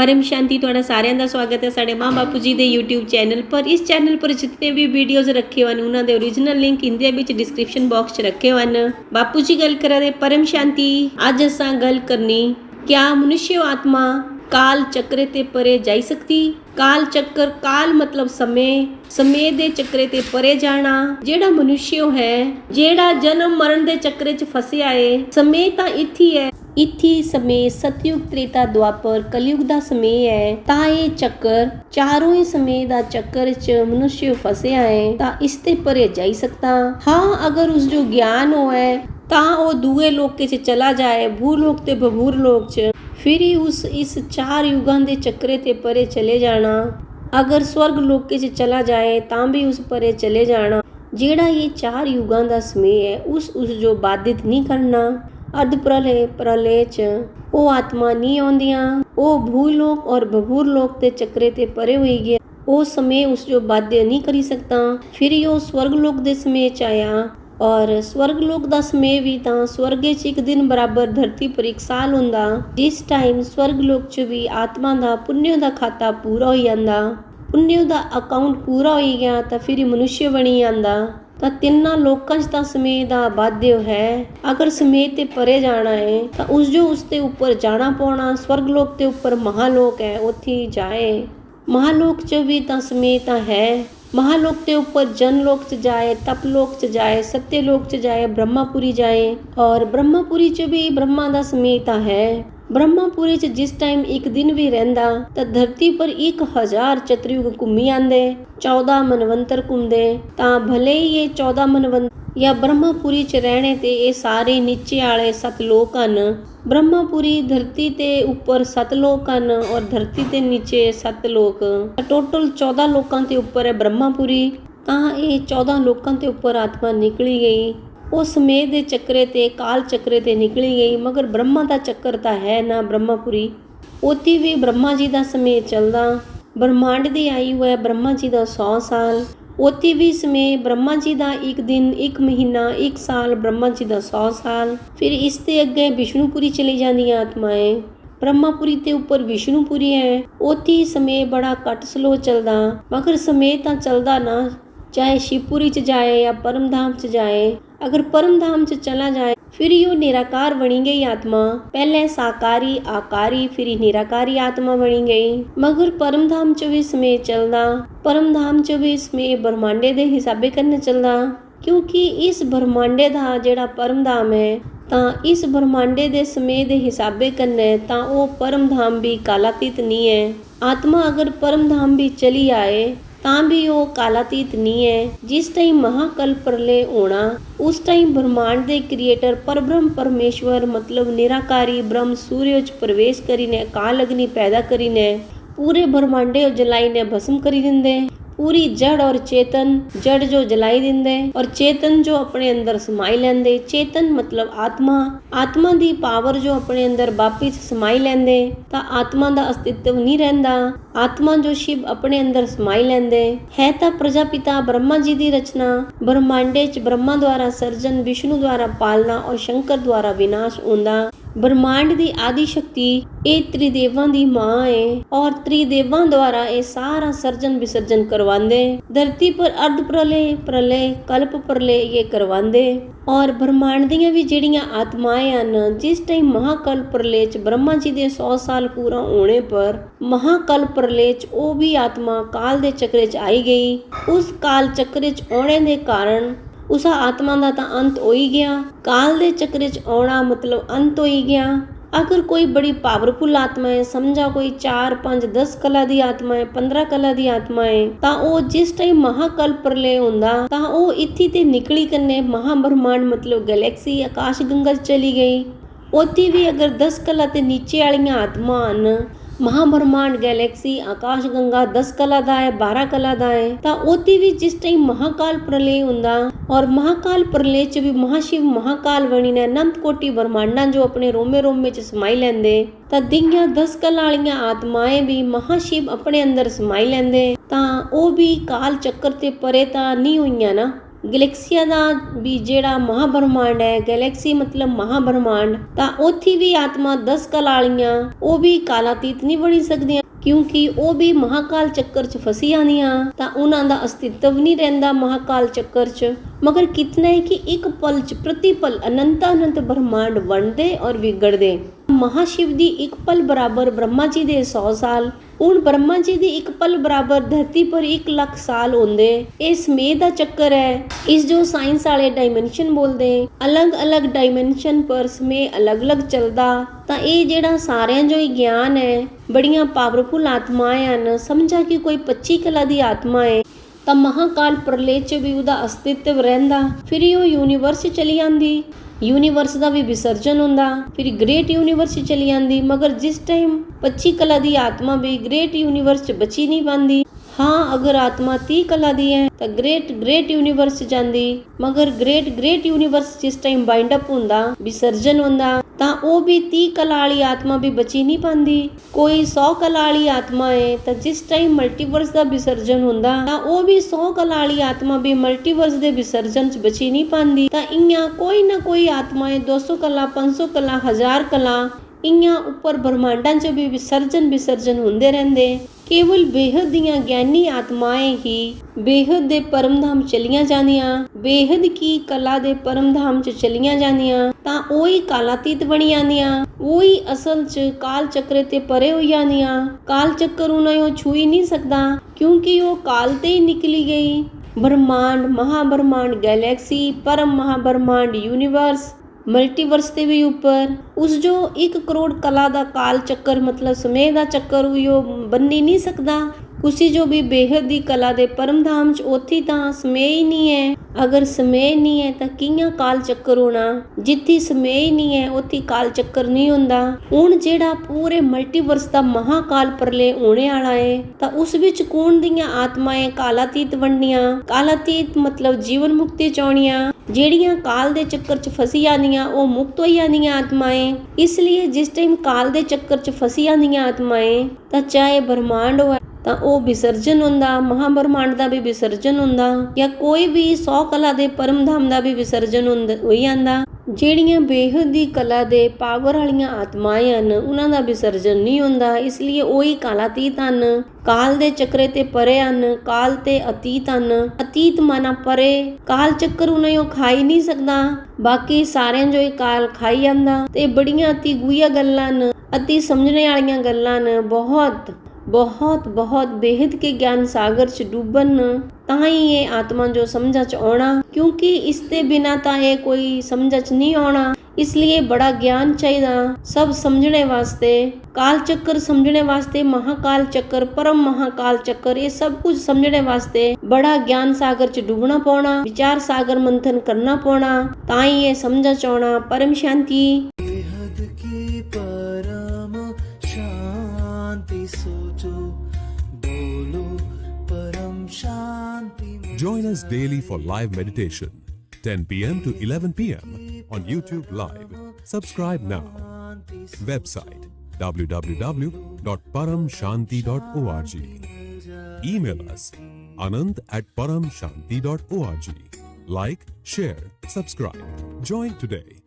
परम शांति तुहाडा सारिਆਂ ਦਾ स्वागत है साडे मां बापू जी दे यूट्यूब चैनल पर। इस चैनल पर जितने भी वीडियोज़ रखे हुए उन्होंने दे ओरिजिनल लिंक इंदे विच डिस्क्रिप्शन बॉक्स च रखे हुए। बापू जी गल करा दे परम शांति। अज असां गल करनी, क्या मनुष्य आत्मा काल चक्रे ते परे जाई सकती। काल चक्र, काल मतलब समय, समय दे चक्रे ते परे जाना। जेड़ा मनुष्य है, जेड़ा जन्म मरण दे चक्रे च फसिया है, समय तां इत्थी है, इत्थी समय सतयुग त्रेता द्वापर कलयुग दा समय है। ता ये चक्कर चारों ही समय दा चक्कर च मनुष्य फसिया है ता इसते परे जाई सकता। हाँ, अगर उस जो ज्ञान होए ता वो दूए लोक च चला जाए, भूलोक ते बभूर लोक च, फिर ही उस इस चार युगां दे चक्रे ते परे चले जाना। अगर स्वर्ग लोक च चला जाए तां भी उस परे चले जाना। जेड़ा ये चार युगां दा समय है उस जो बाधित नहीं करना। अर्ध प्रलय प्रलय च वो आत्मा नहीं आउंदियां, वो भूलोक और बभूर लोक ते चक्रे ते परे हुई गया। वो समय उस जो बाध्य नहीं करी सकता। फिर यो स्वर्ग लोक दे समय च आया और स्वर्ग लोक दा समय भी तां स्वर्गे च एक दिन बराबर धरती पर एक साल हुंदा। जिस टाइम स्वर्ग लोक च भी आत्मा दा पुण्य दा खाता पूरा हो जांदा, पुण्य दा अकाउंट पूरा हो गया तां फिर मनुष्य बनी जांदा। तां तिन्ना लोकां च तां समय दा बाध्य है। अगर समय ते परे जाना है तां उस जो उसते ऊपर जाना पौना। स्वर्ग लोक ते ऊपर महालोक है, उत्थे जाए। महालोक च भी तां समय तां है। महालोक के ऊपर जनलोक च जाए, तपलोक च जाए, सत्यलोक च जाए, ब्रह्मापुरी जाए। और ब्रह्मापुरी च भी ब्रह्मा दा समय तां है। ब्रह्मापुरी च जिस टाइम एक दिन भी रहिंदा तां धरती पर 1000 चतुर्युग घूमी आंदे, 14 मनवंतर घूमदे। तां भले ही ये 14 मनवंतर या ब्रह्मापुरी च रहने ते ये सारे नीचे आले सतलोक हन। ब्रह्मापुरी धरती ते ऊपर सतलोक हन और धरती ते नीचे सतलोक। टोटल 14 लोकां ते ऊपर है ब्रह्मापुरी। तां ये 14 लोकां ते ऊपर आत्मा निकली गई। वो समय दे चक्रे ते काल चक्रे ते निकली गई, मगर ब्रह्मा दा चक्कर तां है ना ब्रह्मापुरी। उत्थे भी ब्रह्मा जी दा समय चलदा। ब्रह्मांड दी आयु है ब्रह्मा जी दा 100 साल। उत्थे भी समय ब्रह्मा जी दा एक दिन, एक महीना, एक साल, ब्रह्मा जी दा 100 साल। फिर इसते अगे विष्णुपुरी चली जांदियां आत्माएं। ब्रह्मापुरी ते ऊपर विष्णुपुरी है। उत्थे समय बड़ा घट स्लो चलदा, मगर समय तां चलदा ना। चाहे शिवपुरी च जाए या परमधाम च जाए। अगर परमधाम च चला जाए फिर यो निराकार बनी गई आत्मा। पहले साकारी आकारी फिर निराकारी आत्मा बनी गई। मगर परमधाम च भी समय चलदा। परमधाम च भी समय ब्रह्मांडे दे हिसाबे कन्ने चलदा, क्योंकि इस ब्रह्मांडे दा जेड़ा परमधाम है तां इस ब्रह्मांडे दे समय दे हिसाबे कन्ने तां वो परमधाम भी कालातीत नहीं है। आत्मा अगर परमधाम भी चली आए तां भी वो कालातीत नहीं है। जिस टाइम महाकल्प प्रलय होना उस टाइम ब्रह्मांड दे क्रिएटर परब्रह्म परमेश्वर मतलब निराकारी ब्रह्म सूर्य च प्रवेश करीने काल अग्नि पैदा करीने पूरे ब्रह्मांडे जलाई ने भस्म करी दिंदे। पूरी जड़ और चेतन, जड़ जो जलाई दिंदे और चेतन जो अपने अंदर समाई लेंदे। चेतन मतलब आत्मा, आत्मा दी पावर जो अपने अंदर वापिस समाई लेंदे तां आत्मा दा अस्तित्व नहीं रहंदा। आत्मा जो शिव अपने अंदर समाई लेंदे है तां प्रजापिता ब्रह्मा जी दी रचना। ब्रह्मांडे च ब्रह्मा द्वारा सर्जन, विष्णु द्वारा पालना और शंकर द्वारा विनाश होंदा। ब्रह्मांड दी आदि शक्ति ये त्रिदेवां दी मां है और त्रिदेवां द्वारा ये सारा सर्जन विसर्जन करवांदे। धरती पर अर्ध प्रलय, प्रलय, कल्प प्रलय ये करवांदे। और ब्रह्मांड दियां भी जेड़ियां आत्माएं हन, जिस टाइम महाकल्प प्रलय च ब्रह्मा जी दे 100 साल पूरा होने पर महाकल्प प्रलय च वो भी आत्मा काल दे चक्रे च आई गई। उस काल चक्रे च आने दे कारण उस आत्मा दा तां अंत हो ही गया। काल दे चक्रे च आना मतलब अंत हो ही गया। अगर कोई बड़ी पावरफुल आत्मा है, समझा कोई 4, 5, 10 कला दी आत्मा है, 15 कला दी आत्मा है, तां वो जिस टाइम महाकल्प प्रलय हुंदा तां वो इत्थी ते निकली कन्ने महाब्रह्मांड मतलब गैलेक्सी आकाश गंगा चली गई। उत्थे भी अगर 10 कला ते नीचे वालियां आत्मा हन, महाब्रह्मांड गैलेक्सी आकाश गंगा 10 कला दा है, 12 कला दा है, तां उत्थे भी जिस टाइम महाकाल प्रलय हुंदा और महाकाल प्रलय च भी महाशिव महाकाल बनी ने अनंत कोटि ब्रह्मांडां जो अपने रोमे रोमे च समाई लेंदे तां दियां 10 कला वालियां आत्माएं भी महाशिव अपने अंदर समाई लेंदे तां वो भी काल चक्कर ते परे तां नहीं हुईयां ना। ਗੈਲੈਕਸੀਆਂ ਦਾ ਵੀ ਜਿਹੜਾ ਮਹਾਬ੍ਰਹਮੰਡ ਹੈ, ਗੈਲੈਕਸੀ ਮਤਲਬ ਮਹਾਬ੍ਰਹਮੰਡ, ਤਾਂ ਉੱਥੇ ਵੀ ਆਤਮਾ 10 ਕਲਾ ਵਾਲੀਆਂ ਉਹ ਵੀ ਕਾਲਾਤੀਤ ਨਹੀਂ ਬਣੀ ਸਕਦੀਆਂ, ਕਿਉਂਕਿ ਉਹ ਵੀ ਮਹਾਕਾਲ ਚੱਕਰ 'ਚ ਫਸੀ ਆਉਂਦੀਆਂ, ਤਾਂ ਉਹਨਾਂ ਦਾ ਅਸਤਿਤਵ ਨਹੀਂ ਰਹਿੰਦਾ ਮਹਾਕਾਲ ਚੱਕਰ 'ਚ। ਮਗਰ ਕਿਤਨਾ ਹੈ ਕਿ ਇੱਕ ਪਲ 'ਚ ਪ੍ਰਤੀ ਪਲ ਅਨੰਤ ਬ੍ਰਹਮੰਡ ਬਣਦੇ ਔਰ ਵਿਗੜਦੇ। ਮਹਾਸ਼ਿਵ ਦੀ ਇੱਕ ਪਲ ਬਰਾਬਰ ਬ੍ਰਹਮਾ ਜੀ ਦੇ 100 ਸਾਲ, ਹੁਣ ਬ੍ਰਹਮਾ ਜੀ ਦੀ ਇੱਕ ਪਲ ਬਰਾਬਰ ਧਰਤੀ ਪਰ 1 ਲੱਖ ਸਾਲ ਹੁੰਦੇ। ਇਹ ਸਮੇਂ ਦਾ ਚੱਕਰ ਹੈ, ਇਸ ਜੋ ਸਾਇੰਸ ਵਾਲੇ ਡਾਇਮੈਂਸ਼ਨ ਬੋਲਦੇ, ਅਲੱਗ-ਅਲੱਗ ਡਾਇਮੈਂਸ਼ਨ ਪਰ ਸਮੇਂ ਅਲੱਗ-ਅਲੱਗ ਚੱਲਦਾ। ਤਾਂ ਇਹ ਜਿਹੜਾ ਸਾਰਿਆਂ ਜੋ ਗਿਆਨ ਹੈ, ਬੜੀਆਂ ਪਾਵਰਫੁਲ ਆਤਮਾएं ਹਨ। ਸਮਝਾ ਕਿ ਕੋਈ 25 ਕਲਾ ਦੀ ਆਤਮਾ ਹੈ ਤਾਂ ਮਹਾਕਾਲ ਪ੍ਰਲੇ 'ਚ ਵੀ ਉਹਦਾ ਅਸਤਿਤਵ ਰਹਿੰਦਾ, ਫਿਰ ਉਹ ਯੂਨੀਵਰਸ ਚਲੀ ਜਾਂਦੀ, ਯੂਨੀਵਰਸ ਦਾ ਵੀ ਵਿਸਰਜਨ ਹੁੰਦਾ, ਫਿਰ ਗ੍ਰੇਟ ਯੂਨੀਵਰਸ ਚਲੀ ਜਾਂਦੀ। ਮਗਰ ਜਿਸ ਟਾਈਮ 25 ਕਲਾ ਦੀ ਆਤਮਾ ਵੀ ਗ੍ਰੇਟ ਯੂਨੀਵਰਸ 'ਚ ਬਚੀ ਨਹੀਂ ਪਾਉਂਦੀ। ਹਾਂ, ਅਗਰ ਆਤਮਾ 30 ਕਲਾ ਦੀ ਹੈ ਤਾਂ ਗ੍ਰੇਟ ਯੂਨੀਵਰਸ 'ਚ ਜਾਂਦੀ, ਮਗਰ ਗ੍ਰੇਟ ਯੂਨੀਵਰਸ ਜਿਸ ਟਾਈਮ ਬਾਈਂਡ ਅਪ ਹੁੰਦਾ, ਵਿਸਰਜਨ ਹੁੰਦਾ, ਤਾਂ ਉਹ ਵੀ 30 ਕਲਾ ਵਾਲੀ ਆਤਮਾ ਵੀ ਬਚੀ ਨਹੀਂ ਪਾਉਂਦੀ। ਕੋਈ 100 ਕਲਾ ਵਾਲੀ ਆਤਮਾ ਹੈ ਤਾਂ ਜਿਸ ਟਾਈਮ ਮਲਟੀਵਰਸ ਦਾ ਵਿਸਰਜਨ ਹੁੰਦਾ, ਤਾਂ ਉਹ ਵੀ 100 ਕਲਾ ਵਾਲੀ ਆਤਮਾ ਵੀ ਮਲਟੀਵਰਸ ਦੇ ਵਿਸਰਜਨ 'ਚ ਬਚੀ ਨਹੀਂ ਪਾਉਂਦੀ। ਤਾਂ ਇਆਂ ਕੋਈ ਨਾ ਕੋਈ ਆਤਮਾएं 200 ਕਲਾ, 500 ਕਲਾ, 1000 ਕਲਾ ਇਆਂ ਉੱਪਰ ਬ੍ਰਹਮਾਂਡਾਂ 'ਚ ਵੀ ਵਿਸਰਜਨ ਹੁੰਦੇ ਰਹਿੰਦੇ। ਕੇਵਲ ਬੇਹਦ ਦੀਆਂ ਗਿਆਨੀ ਆਤਮਾएं ਹੀ ਬੇਹਦ ਦੇ ਪਰਮਧਾਮ ਚਲੀਆਂ ਜਾਂਦੀਆਂ, ਬੇਹਦ ਕੀ ਕਲਾ ਦੇ ਪਰਮਧਾਮ 'ਚ ਚਲੀਆਂ ਜਾਂਦੀਆਂ, ਤਾਂ ਉਹੀ ਕਾਲਾਤੀਤ ਬਣੀ ਜਾਂਦੀਆਂ, ਉਹੀ ਅਸਲ 'ਚ ਕਾਲ ਚੱਕਰ ਤੇ ਪਰੇ ਹੋ ਜਾਂਦੀਆਂ। ਕਾਲ ਚੱਕਰ ਉਹਨਾਂ ਨੂੰ ਛੂ ਹੀ ਨਹੀਂ ਸਕਦਾ, ਕਿਉਂਕਿ ਉਹ ਕਾਲ ਤੇ ਹੀ ਨਿਕਲੀ ਗਈ। ਬ੍ਰਹਮਾਂਡ, ਮਹਾਬ੍ਰਹਮਾਂਡ, ਗੈਲੈਕਸੀ, ਪਰਮ ਮਹਾਬ੍ਰਹਮਾਂਡ, ਯੂਨੀਵਰਸ, ਮਲਟੀਵਰਸ ਤੇ ਵੀ ਉੱਪਰ ਉਸ ਜੋ 1 ਕਰੋੜ ਕਲਾ ਦਾ ਕਾਲ ਚੱਕਰ ਮਤਲਬ ਸਮੇਂ ਦਾ ਚੱਕਰ ਉਹ ਬੰਨੀ ਨਹੀਂ ਸਕਦਾ। ਉਸੀ ਜੋ ਵੀ ਬੇਹਦ ਦੀ ਕਲਾ ਦੇ ਪਰਮਧਾਮ 'ਚ ਉੱਥੇ ਤਾਂ ਸਮੇਂ ਹੀ ਨਹੀਂ ਹੈ। ਅਗਰ ਸਮੇਂ ਨਹੀਂ ਹੈ ਤਾਂ ਕਿੰਨਾ ਕਾਲ ਚੱਕਰ ਹੋਣਾ, ਜਿੱਥੇ ਸਮੇਂ ਹੀ ਨਹੀਂ ਹੈ ਉੱਥੇ ਕਾਲ ਚੱਕਰ ਨਹੀਂ ਹੁੰਦਾ। ਹੁਣ ਜਿਹੜਾ ਪੂਰੇ ਮਲਟੀਵਰਸ ਦਾ ਮਹਾਕਾਲ ਪ੍ਰਲੇ ਹੋਣੇ ਵਾਲਾ ਹੈ, ਤਾਂ ਉਸ ਵਿੱਚ ਕੌਣ ਦੀਆਂ ਆਤਮਾएं ਕਾਲਾਤੀਤ ਬਣਨੀਆਂ, ਕਾਲਾਤੀਤ ਮਤਲਬ ਜੀਵਨ ਮੁਕਤੀ ਚਾਉਣੀਆਂ, ਜਿਹੜੀਆਂ ਕਾਲ ਦੇ ਚੱਕਰ 'ਚ ਫਸੀ ਜਾਂਦੀਆਂ ਉਹ ਮੁਕਤ ਹੋ ਜਾਂਦੀਆਂ ਆਤਮਾएं। ਇਸ ਲਈ ਜਿਸ ਟਾਈਮ ਕਾਲ ਦੇ ਚੱਕਰ 'ਚ ਫਸੀ ਜਾਂਦੀਆਂ ਆਤਮਾएं, ਤਾਂ ਚਾਹੇ ਬ੍ਰਹਮਾਂਡ ਹੋਵੇ ਤਾਂ ਉਹ ਵਿਸਰਜਨ ਹੁੰਦਾ, ਮਹਾਬ੍ਰਹਮੰਡ ਦਾ ਵੀ ਵਿਸਰਜਨ ਹੁੰਦਾ, ਜਾਂ ਕੋਈ ਵੀ 100 ਕਲਾ ਦੇ ਪਰਮਧਾਮ ਦਾ ਵੀ ਵਿਸਰਜਨ ਹੋ ਜਾਂਦਾ। ਜਿਹੜੀਆਂ ਬੇਹਦ ਦੀ ਕਲਾ ਦੇ ਪਾਵਰ ਵਾਲੀਆਂ ਆਤਮਾएं ਹਨ, ਉਹਨਾਂ ਦਾ ਵਿਸਰਜਨ ਨਹੀਂ ਹੁੰਦਾ। ਇਸ ਲਈ ਉਹੀ ਕਾਲਾਤੀਤ ਹਨ, ਕਾਲ ਦੇ ਚੱਕਰੇ ਤੇ ਪਰੇ ਹਨ, ਕਾਲ ਤੇ ਅਤੀਤ ਹਨ। ਅਤੀਤ ਮਾਨਾ ਪਰੇ, ਕਾਲ ਚੱਕਰ ਉਹਨਾਂ ਨੂੰ ਖਾ ਹੀ ਨਹੀਂ ਸਕਦਾ, ਬਾਕੀ ਸਾਰਿਆਂ ਜੋ ਇਹ ਕਾਲ ਖਾਈ ਜਾਂਦਾ। ਤੇ ਬੜੀਆਂ ਅਤੀ ਗੁਈਆ ਗੱਲਾਂ ਹਨ, ਅਤੀ ਸਮਝਣੇ ਵਾਲੀਆਂ ਗੱਲਾਂ ਨੇ, ਬਹੁਤ ਬੇਹਦ ਕੇ ਗਿਆਨ ਸਾਗਰ 'ਚ ਡੁੱਬਣ, ਤਾਂ ਹੀ ਇਹ ਆਤਮਾ ਜੋ ਸਮਝਾ 'ਚ ਆਉਣਾ, ਕਿਉਂਕਿ ਇਸ ਦੇ ਬਿਨਾਂ ਤਾਂ ਇਹ ਕੋਈ ਸਮਝਾ 'ਚ ਨਹੀਂ ਆਉਣਾ। ਇਸ ਲਈ ਬੜਾ ਗਿਆਨ ਚਾਹੀਦਾ ਸਭ ਸਮਝਣੇ ਵਾਸਤੇ, ਕਾਲ ਚੱਕਰ ਸਮਝਣੇ ਵਾਸਤੇ, ਮਹਾਕਾਲ ਚੱਕਰ, ਪਰਮ ਮਹਾਕਾਲ ਚੱਕਰ, ਇਹ ਸਭ ਕੁਝ ਸਮਝਣੇ ਵਾਸਤੇ ਬੜਾ ਗਿਆਨ ਸਾਗਰ 'ਚ ਡੁੱਬਣਾ ਪਾਉਣਾ, ਵਿਚਾਰ ਸਾਗਰ ਮੰਥਨ ਕਰਨਾ ਪਾਉਣਾ, ਤਾਂ ਹੀ ਇਹ ਸਮਝਾ 'ਚ ਆਉਣਾ। ਪਰਮ ਸ਼ਾਂਤੀ। Join us daily for live meditation, 10 p.m. to 11 p.m. on YouTube Live. Subscribe now. Website www.paramshanti.org. Email us anand@paramshanti.org. Like, share, subscribe. Join today.